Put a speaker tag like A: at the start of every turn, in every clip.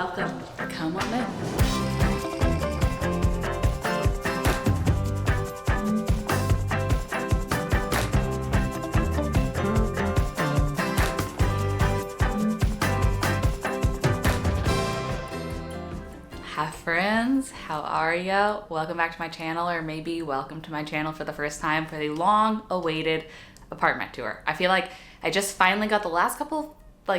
A: welcome. Come on in. Hi friends, how are ya? Welcome back to my channel, or maybe welcome to my channel for the first time for the long-awaited apartment tour. I feel like I just finally got the last couple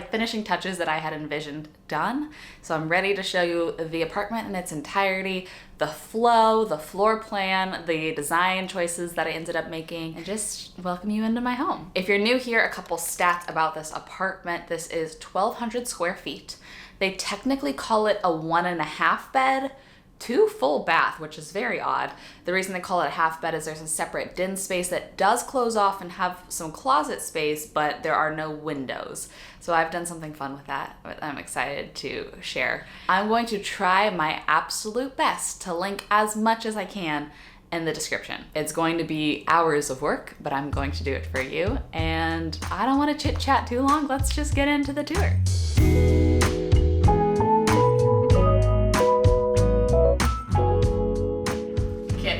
A: finishing touches that I had envisioned done. So I'm ready to show you the apartment in its entirety, the flow, the floor plan, the design choices that I ended up making, and just welcome you into my home. If you're new here, a couple stats about this apartment. This is 1,200 square feet. They technically call it a 1.5 bed, 2 full bath, which is very odd. The reason they call it a half bed is there's a separate den space that does close off and have some closet space, but there are no windows. So I've done something fun with that I'm excited to share. I'm going to try my absolute best to link as much as I can in the description. It's going to be hours of work, but I'm going to do it for you. And I don't want to chit chat too long. Let's just get into the tour.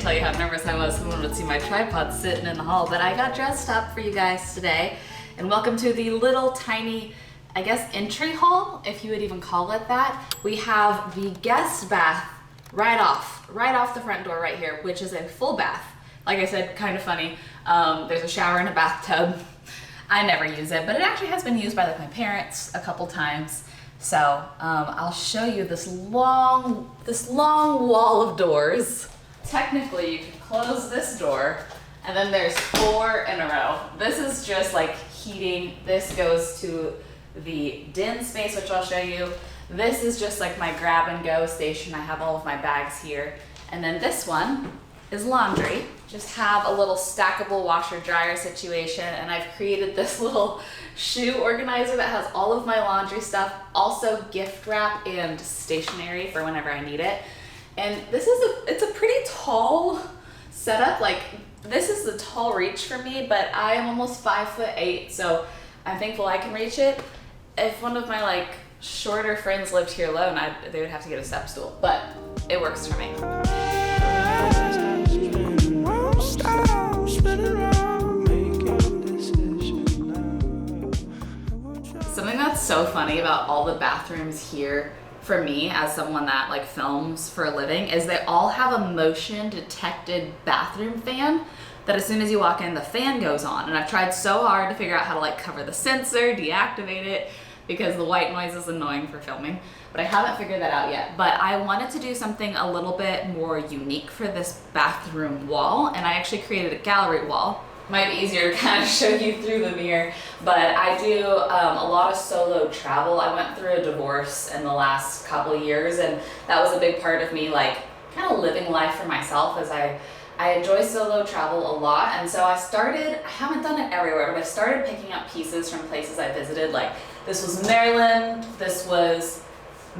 A: Tell you how nervous I was. Someone would see my tripod sitting in the hall, but I got dressed up for you guys today. And welcome to the little tiny, I guess, entry hall, if you would even call it that. We have the guest bath right off the front door right here, which is a full bath. Like I said, kind of funny. There's a shower and a bathtub. I never use it, but it actually has been used by my parents a couple times. So I'll show you this long wall of doors. Technically, you can close this door, and then there's 4 in a row. This is just like heating. This goes to the den space, which I'll show you. This is just like my grab and go station. I have all of my bags here. And then this one is laundry. Just have a little stackable washer dryer situation, and I've created this little shoe organizer that has all of my laundry stuff, also gift wrap and stationery for whenever I need it. And this is it's a pretty tall setup. Like, this is the tall reach for me, but I am almost 5'8", so I'm thankful I can reach it. If one of my shorter friends lived here alone, they would have to get a step stool, but it works for me. Something that's so funny about all the bathrooms here, for me as someone that films for a living, is they all have a motion detected bathroom fan that as soon as you walk in, the fan goes on. And I've tried so hard to figure out how to cover the sensor, deactivate it, because the white noise is annoying for filming, but I haven't figured that out yet. But I wanted to do something a little bit more unique for this bathroom wall, and I actually created a gallery wall. Might be easier to kind of show you through the mirror, but I do a lot of solo travel. I went through a divorce in the last couple of years, and that was a big part of me kind of living life for myself, as I enjoy solo travel a lot. And so I haven't done it everywhere, but I started picking up pieces from places I visited. This was Maryland, this was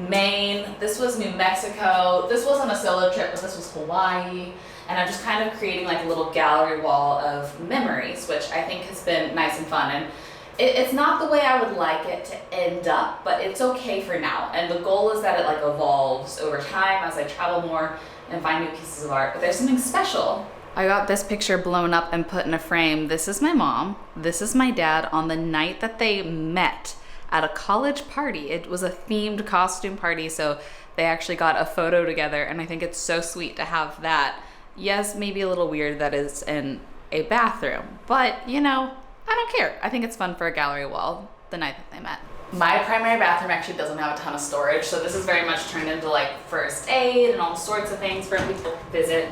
A: Maine, this was New Mexico. This wasn't a solo trip, but this was Hawaii. And I'm just kind of creating a little gallery wall of memories, which I think has been nice and fun. And it's not the way I would like it to end up, but it's okay for now. And the goal is that it evolves over time as I travel more and find new pieces of art. But there's something special. I got this picture blown up and put in a frame. This is my mom. This is my dad on the night that they met at a college party. It was a themed costume party, so they actually got a photo together, and I think it's so sweet to have that. Yes, maybe a little weird that it's in a bathroom, but I don't care. I think it's fun for a gallery wall the night that they met. My primary bathroom actually doesn't have a ton of storage, so this is very much turned into first aid and all sorts of things for people to visit,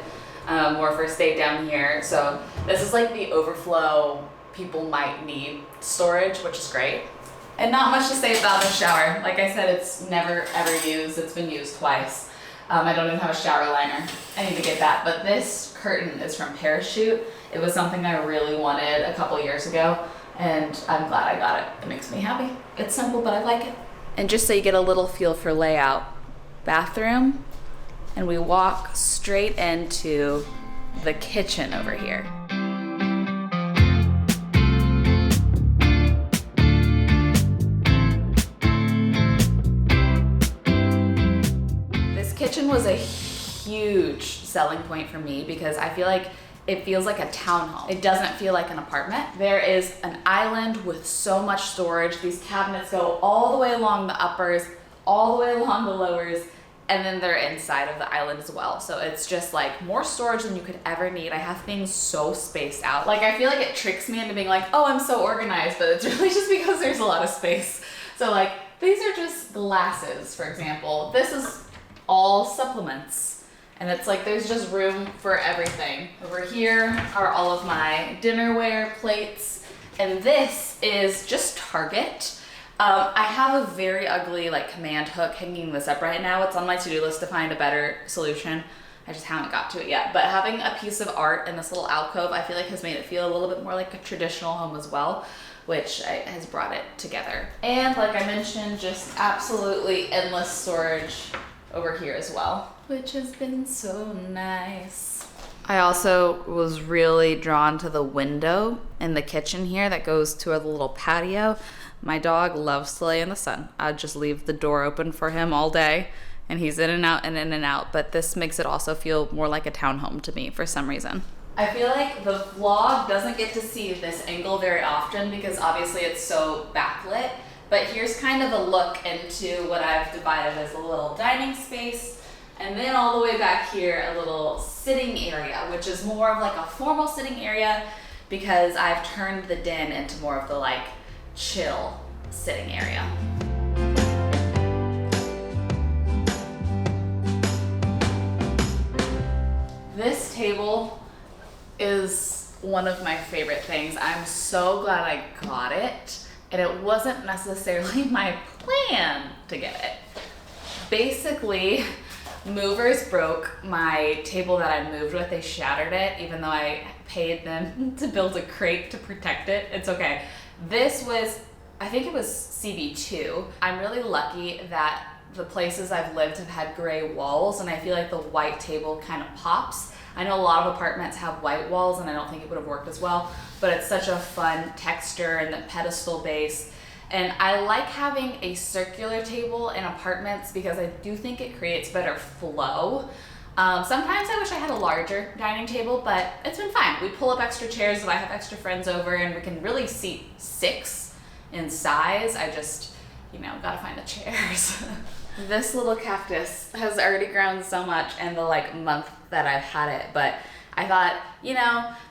A: more first aid down here. So this is the overflow people might need storage, which is great. And not much to say about the shower. Like I said, it's never ever used. It's been used twice. I don't even have a shower liner. I need to get that. But this curtain is from Parachute. It was something I really wanted a couple years ago, and I'm glad I got it. It makes me happy. It's simple, but I like it. And just so you get a little feel for layout, bathroom, and we walk straight into the kitchen over here. kitchen was a huge selling point for me because I feel like it feels like a townhome. It doesn't feel like an apartment. There is an island with so much storage. These cabinets go all the way along the uppers, all the way along the lowers, and then they're inside of the island as well. So it's just like more storage than you could ever need. I have things so spaced out. Like I feel like it tricks me into being like, oh, I'm so organized, but it's really just because there's a lot of space. So like these are just glasses, for example. This is all supplements. And it's like there's just room for everything. Over here are all of my dinnerware plates. And this is just Target. I have a very ugly like command hook hanging this up right now. It's on my to-do list to find a better solution. I just haven't got to it yet. But having a piece of art in this little alcove, I feel like has made it feel a little bit more like a traditional home as well, which has brought it together. And like I mentioned, just absolutely endless storage over here as well, which has been so nice. I also was really drawn to the window in the kitchen here that goes to a little patio. My dog loves to lay in the sun. I'd just leave the door open for him all day and he's in and out and in and out, but this makes it also feel more like a townhome to me for some reason. I feel like the vlog doesn't get to see this angle very often because obviously it's so backlit. But here's kind of a look into what I've divided as a little dining space. And then all the way back here, a little sitting area, which is more of like a formal sitting area because I've turned the den into more of the like chill sitting area. This table is one of my favorite things. I'm so glad I got it. And it wasn't necessarily my plan to get it. Basically, movers broke my table that I moved with. They shattered it, even though I paid them to build a crate to protect it. It's okay. This was, I think it was CB2. I'm really lucky that the places I've lived have had gray walls, and I feel like the white table kind of pops. I know a lot of apartments have white walls and I don't think it would have worked as well, but it's such a fun texture and the pedestal base. And I like having a circular table in apartments because I do think it creates better flow. Sometimes I wish I had a larger dining table, but it's been fine. We pull up extra chairs if I have extra friends over and we can really seat 6 in size. I just, gotta find the chairs. This little cactus has already grown so much in the like month that I've had it, but I thought,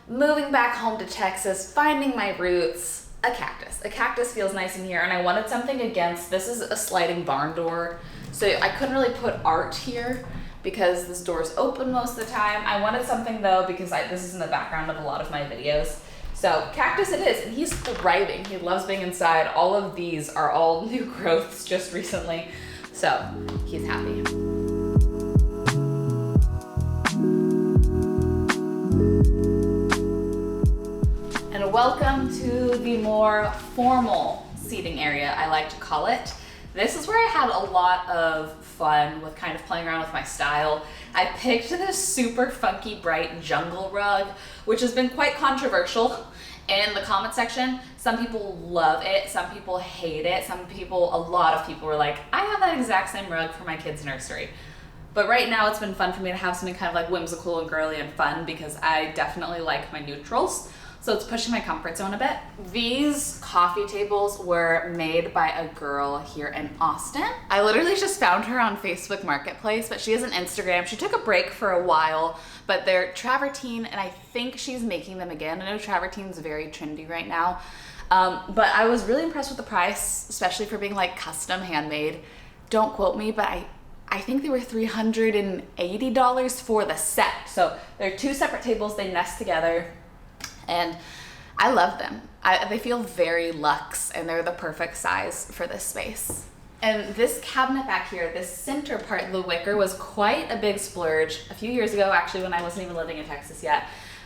A: moving back home to Texas, finding my roots, a cactus. A cactus feels nice in here, and I wanted something against, this is a sliding barn door, so I couldn't really put art here because this door is open most of the time. I wanted something though because this is in the background of a lot of my videos. So cactus it is, and he's thriving. He loves being inside. All of these are all new growths just recently. So he's happy. And welcome to the more formal seating area, I like to call it. This is where I had a lot of fun with kind of playing around with my style. I picked this super funky bright jungle rug, which has been quite controversial in the comment section. Some people love it, some people hate it, a lot of people were like, I have that exact same rug for my kids' nursery. But right now it's been fun for me to have something kind of like whimsical and girly and fun because I definitely like my neutrals. So it's pushing my comfort zone a bit. These coffee tables were made by a girl here in Austin. I literally just found her on Facebook Marketplace, but she has an Instagram. She took a break for a while, but they're travertine, and I think she's making them again. I know travertine's very trendy right now. But I was really impressed with the price, especially for being like custom handmade. Don't quote me, but I think they were $380 for the set. So they're 2 separate tables, they nest together. And I love them. They feel very luxe and they're the perfect size for this space. And this cabinet back here, this center part, the wicker, was quite a big splurge a few years ago, actually, when I wasn't even living in Texas yet.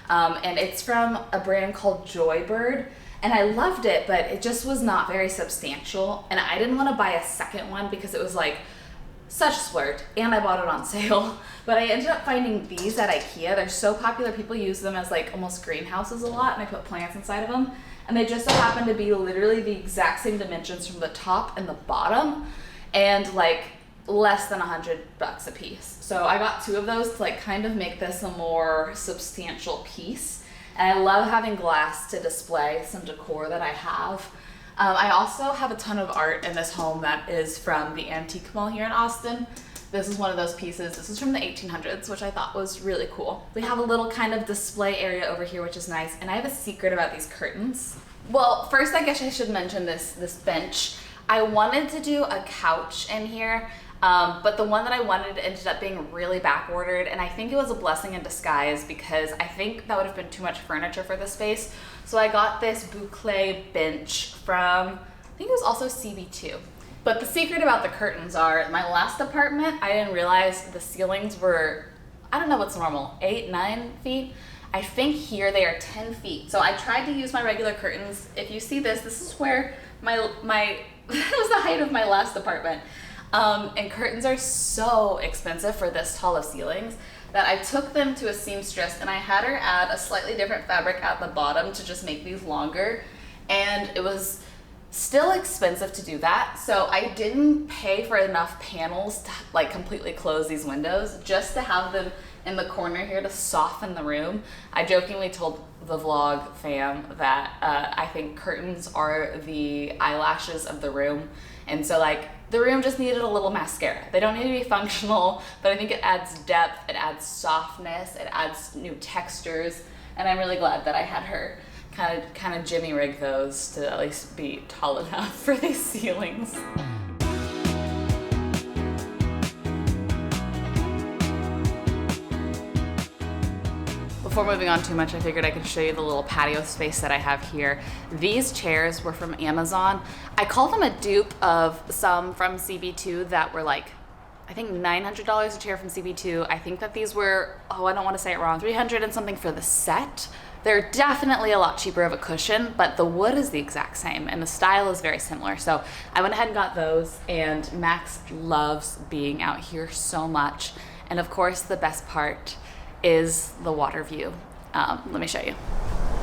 A: And it's from a brand called Joybird. And I loved it, but it just was not very substantial. And I didn't want to buy a second one because it was like such a splurge, and I bought it on sale. But I ended up finding these at IKEA. They're so popular, people use them as like almost greenhouses a lot, and I put plants inside of them. And they just so happen to be literally the exact same dimensions from the top and the bottom. And like less than $100 a piece. So I got 2 of those to like kind of make this a more substantial piece. And I love having glass to display some decor that I have. I also have a ton of art in this home that is from the Antique Mall here in Austin. This is one of those pieces. This is from the 1800s, which I thought was really cool. We have a little kind of display area over here, which is nice. And I have a secret about these curtains. Well, first I guess I should mention this bench. I wanted to do a couch in here, but the one that I wanted ended up being really back ordered, and I think it was a blessing in disguise because I think that would have been too much furniture for the space. So I got this boucle bench from, I think it was also CB2. But the secret about the curtains are, my last apartment, I didn't realize the ceilings were, I don't know what's normal, 8, 9 feet? I think here they are 10 feet. So I tried to use my regular curtains. If you see this, this is where my that was the height of my last apartment. And curtains are so expensive for this tall of ceilings that I took them to a seamstress and I had her add a slightly different fabric at the bottom to just make these longer. And it was still expensive to do that. So I didn't pay for enough panels to like completely close these windows, just to have them in the corner here to soften the room. I jokingly told the vlog fam that I think curtains are the eyelashes of the room. And so like the room just needed a little mascara. They don't need to be functional, but I think it adds depth, it adds softness, it adds new textures. And I'm really glad that I had her kind of jimmy rig those to at least be tall enough for these ceilings. Before moving on too much, I figured I could show you the little patio space that I have here. These chairs were from Amazon. I call them a dupe of some from CB2 that were like, I think $900 a chair from CB2. I think that these were, I don't want to say it wrong, 300 and something for the set. They're definitely a lot cheaper of a cushion, but the wood is the exact same and the style is very similar. So I went ahead and got those, and Max loves being out here so much. And of course, the best part is the water view. Let me show you.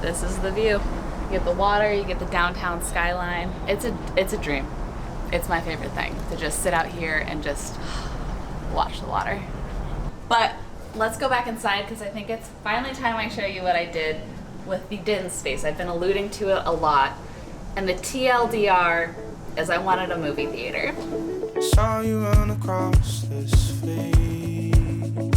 A: This is the view. You get the water, you get the downtown skyline. It's a dream. It's my favorite thing to just sit out here and just watch the water. But let's go back inside because I think it's finally time I show you what I did with the den space. I've been alluding to it a lot. And the TLDR is I wanted a movie theater. Saw you run across this field,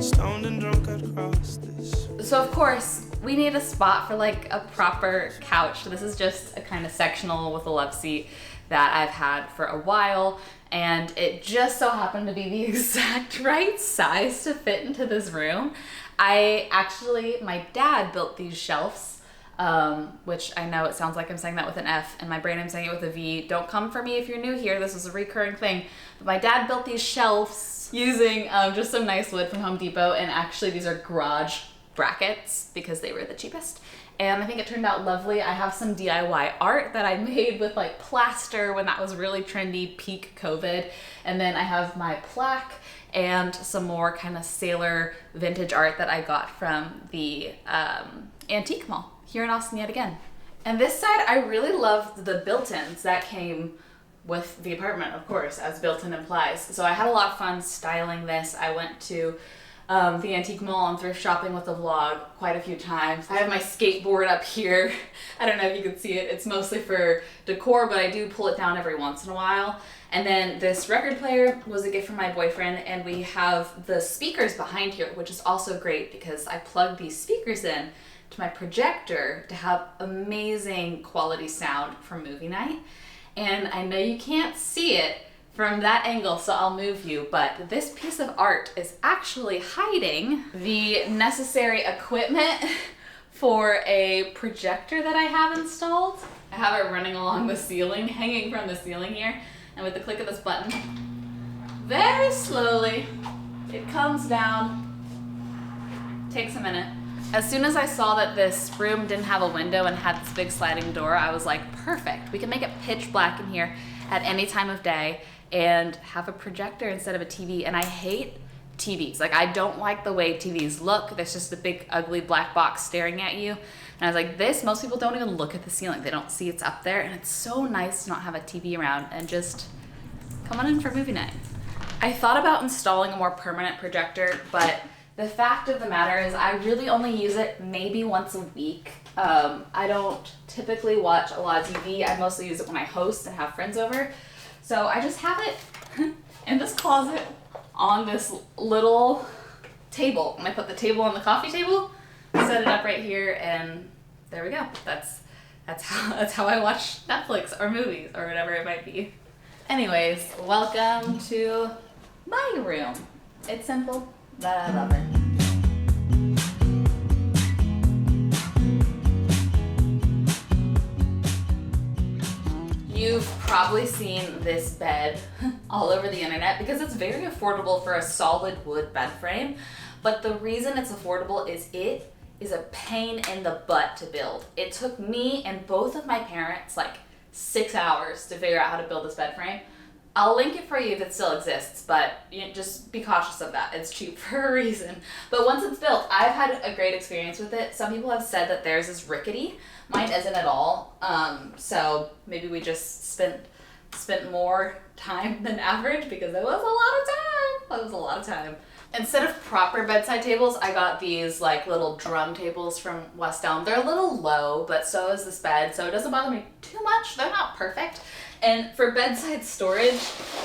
A: stoned and drunk across this. So of course, we need a spot for like a proper couch. This is just a kind of sectional with a love seat that I've had for a while, and it just so happened to be the exact right size to fit into this room. My dad built these shelves, which I know it sounds like I'm saying that with an F. In my brain, I'm saying it with a V. Don't come for me if you're new here. This is a recurring thing. But my dad built these shelves using just some nice wood from Home Depot, and actually these are garage brackets because they were the cheapest. And I think it turned out lovely. I have some DIY art that I made with like plaster when that was really trendy, peak COVID. And then I have my plaque and some more kind of sailor vintage art that I got from the Antique Mall here in Austin yet again. And this side, I really loved the built-ins that came with the apartment, of course, as built-in implies. So I had a lot of fun styling this. I went to the Antique Mall and thrift shopping with the vlog quite a few times. I have my skateboard up here. I don't know if you can see it. It's mostly for decor, but I do pull it down every once in a while. And then this record player was a gift from my boyfriend, and we have the speakers behind here, which is also great because I plugged these speakers in to my projector to have amazing quality sound for movie night. And I know you can't see it from that angle, so I'll move you, but this piece of art is actually hiding the necessary equipment for a projector that I have installed. I have it running along the ceiling, hanging from the ceiling here, and with the click of this button, very slowly, it comes down. Takes a minute. As soon as I saw that this room didn't have a window and had this big sliding door, I was like, perfect. We can make it pitch black in here at any time of day and have a projector instead of a TV. And I hate TVs. Like, I don't like the way TVs look. There's just a big ugly black box staring at you. And I was like, most people don't even look at the ceiling. They don't see it's up there. And it's so nice to not have a TV around and just, come come on in for movie night. I thought about installing a more permanent projector, but the fact of the matter is I really only use it maybe once a week. I don't typically watch a lot of TV. I mostly use it when I host and have friends over. So I just have it in this closet on this little table. And I put the table on the coffee table, set it up right here, and there we go. That's how I watch Netflix or movies or whatever it might be. Anyways, welcome to my room. It's simple, but I love it. You've probably seen this bed all over the internet because it's very affordable for a solid wood bed frame. But the reason it's affordable is it is a pain in the butt to build. It took me and both of my parents like 6 hours to figure out how to build this bed frame. I'll link it for you if it still exists, but just be cautious of that. It's cheap for a reason. But once it's built, I've had a great experience with it. Some people have said that theirs is rickety. Mine isn't at all. So maybe we just spent more time than average because it was a lot of time. It was a lot of time. Instead of proper bedside tables, I got these like little drum tables from West Elm. They're a little low, but so is this bed, so it doesn't bother me too much. They're not perfect. And for bedside storage,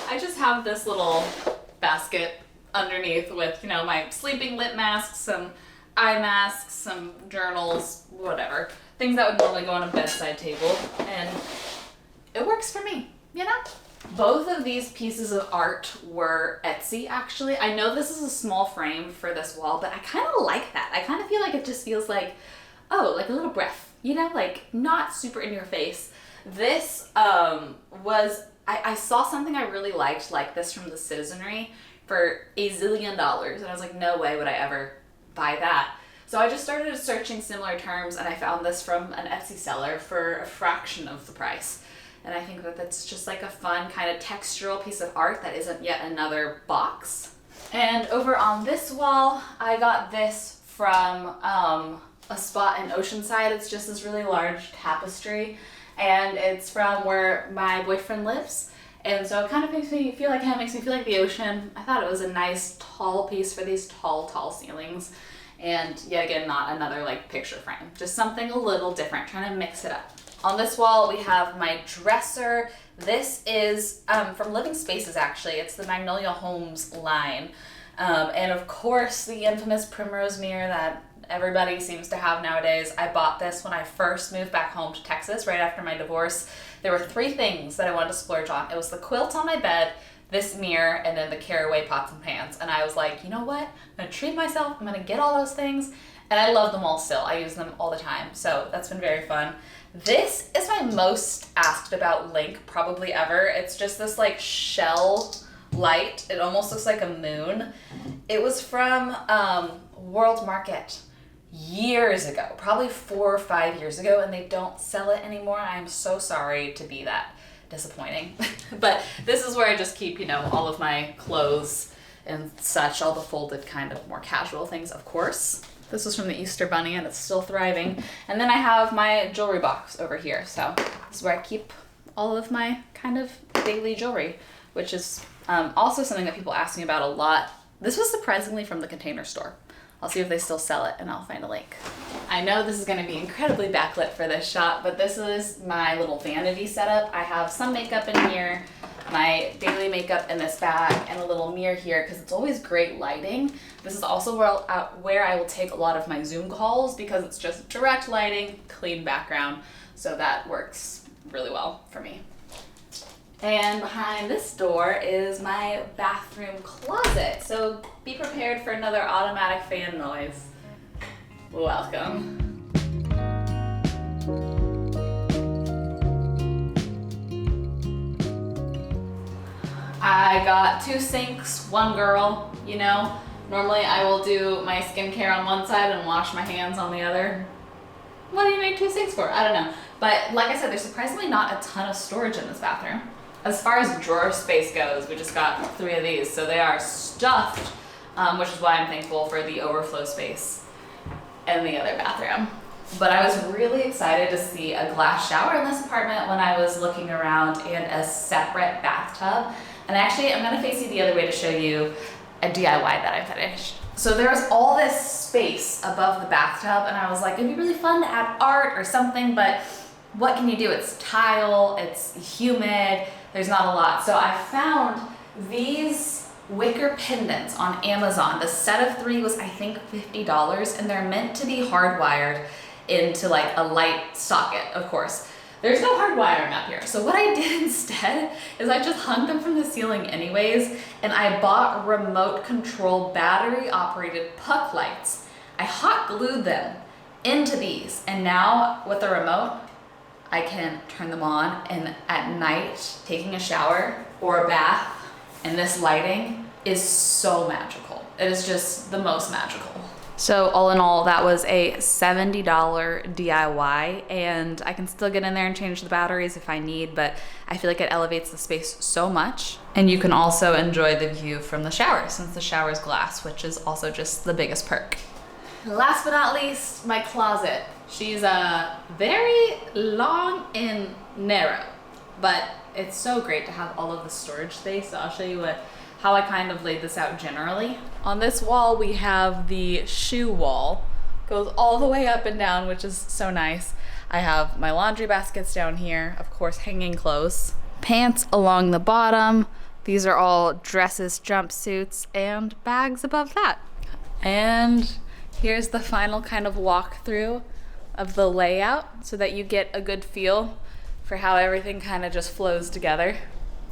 A: I just have this little basket underneath with, my sleeping lip masks, some eye masks, some journals, whatever. Things that would normally go on a bedside table. And it works for me, Both of these pieces of art were Etsy, actually. I know this is a small frame for this wall, but I kind of like that. I kind of feel like it just feels like, like a little breath, like not super in your face. This I saw something I really liked like this from the Citizenry for $1 zillion, and I was like, no way would I ever buy that. So I just started searching similar terms, and I found this from an Etsy seller for a fraction of the price. And I think that that's just like a fun kind of textural piece of art that isn't yet another box. And over on this wall, I got this from a spot in Oceanside. It's just this really large tapestry, and it's from where my boyfriend lives. And so it kind of makes me feel like him, makes me feel like the ocean. I thought it was a nice tall piece for these tall ceilings. And yet again, not another like picture frame, just something a little different, trying to mix it up. On this wall, we have my dresser. This is from Living Spaces, actually. It's the Magnolia Homes line. And of course, the infamous Primrose mirror that everybody seems to have nowadays. I bought this when I first moved back home to Texas, right after my divorce. There were 3 things that I wanted to splurge on. It was the quilt on my bed, this mirror, and then the caraway pots and pans. And I was like, you know what? I'm gonna treat myself. I'm gonna get all those things. And I love them all still. I use them all the time. So that's been very fun. This is my most asked about link probably ever. It's just this like shell light. It almost looks like a moon. It was from World Market years ago, probably 4 or 5 years ago, and they don't sell it anymore. I'm so sorry to be that disappointing. But this is where I just keep, all of my clothes and such, all the folded kind of more casual things, of course. This was from the Easter Bunny, and it's still thriving. And then I have my jewelry box over here. So this is where I keep all of my kind of daily jewelry, which is also something that people ask me about a lot. This was surprisingly from the Container Store. I'll see if they still sell it, and I'll find a link. I know this is going to be incredibly backlit for this shot, but this is my little vanity setup. I have some makeup in here, my daily makeup in this bag, and a little mirror here because it's always great lighting. This is also where I will take a lot of my Zoom calls because it's just direct lighting, clean background, so that works really well for me. And behind this door is my bathroom closet. So be prepared for another automatic fan noise. Welcome. I got 2 sinks, 1 girl, Normally I will do my skincare on one side and wash my hands on the other. What do you make 2 sinks for? I don't know. But like I said, there's surprisingly not a ton of storage in this bathroom. As far as drawer space goes, we just got 3 of these, so they are stuffed, which is why I'm thankful for the overflow space in the other bathroom. But I was really excited to see a glass shower in this apartment when I was looking around and a separate bathtub. And actually, I'm gonna face you the other way to show you a DIY that I finished. So there was all this space above the bathtub, and I was like, it'd be really fun to add art or something, but what can you do? It's tile, it's humid, there's not a lot. So I found these wicker pendants on Amazon. The set of 3 was, I think, $50, and they're meant to be hardwired into like a light socket, of course. There's no hard wiring up here. So what I did instead is I just hung them from the ceiling anyways, and I bought remote control battery operated puck lights. I hot glued them into these, and now with the remote, I can turn them on, and at night, taking a shower or a bath, and this lighting is so magical. It is just the most magical. So all in all, that was a $70 DIY, and I can still get in there and change the batteries if I need, but I feel like it elevates the space so much. And you can also enjoy the view from the shower, since the shower is glass, which is also just the biggest perk. Last but not least, my closet. She's very long and narrow, but it's so great to have all of the storage space. So I'll show you how I kind of laid this out generally. On this wall, we have the shoe wall. Goes all the way up and down, which is so nice. I have my laundry baskets down here, of course, hanging clothes. Pants along the bottom. These are all dresses, jumpsuits, and bags above that. And here's the final kind of walkthrough of the layout so that you get a good feel for how everything kind of just flows together.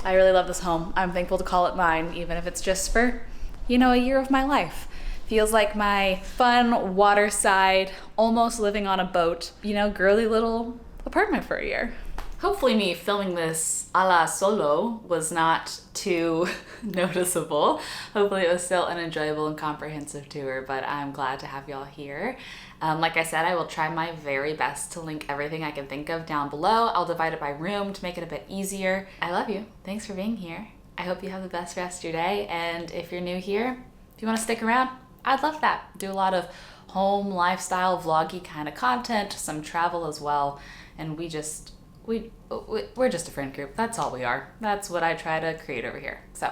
A: I really love this home. I'm thankful to call it mine, even if it's just for, you know, a year of my life. Feels like my fun waterside, almost living on a boat, you know, girly little apartment for a year. Hopefully me filming this a la solo was not too noticeable. Hopefully it was still an enjoyable and comprehensive tour, but I'm glad to have y'all here. Like I said, I will try my very best to link everything I can think of down below. I'll divide it by room to make it a bit easier. I love you. Thanks for being here. I hope you have the best rest of your day. And if you're new here, if you want to stick around, I'd love that. Do a lot of home lifestyle vloggy kind of content, some travel as well. And we're just a friend group. That's all we are. That's what I try to create over here. So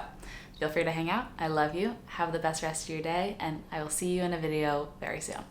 A: feel free to hang out. I love you. Have the best rest of your day, and I will see you in a video very soon.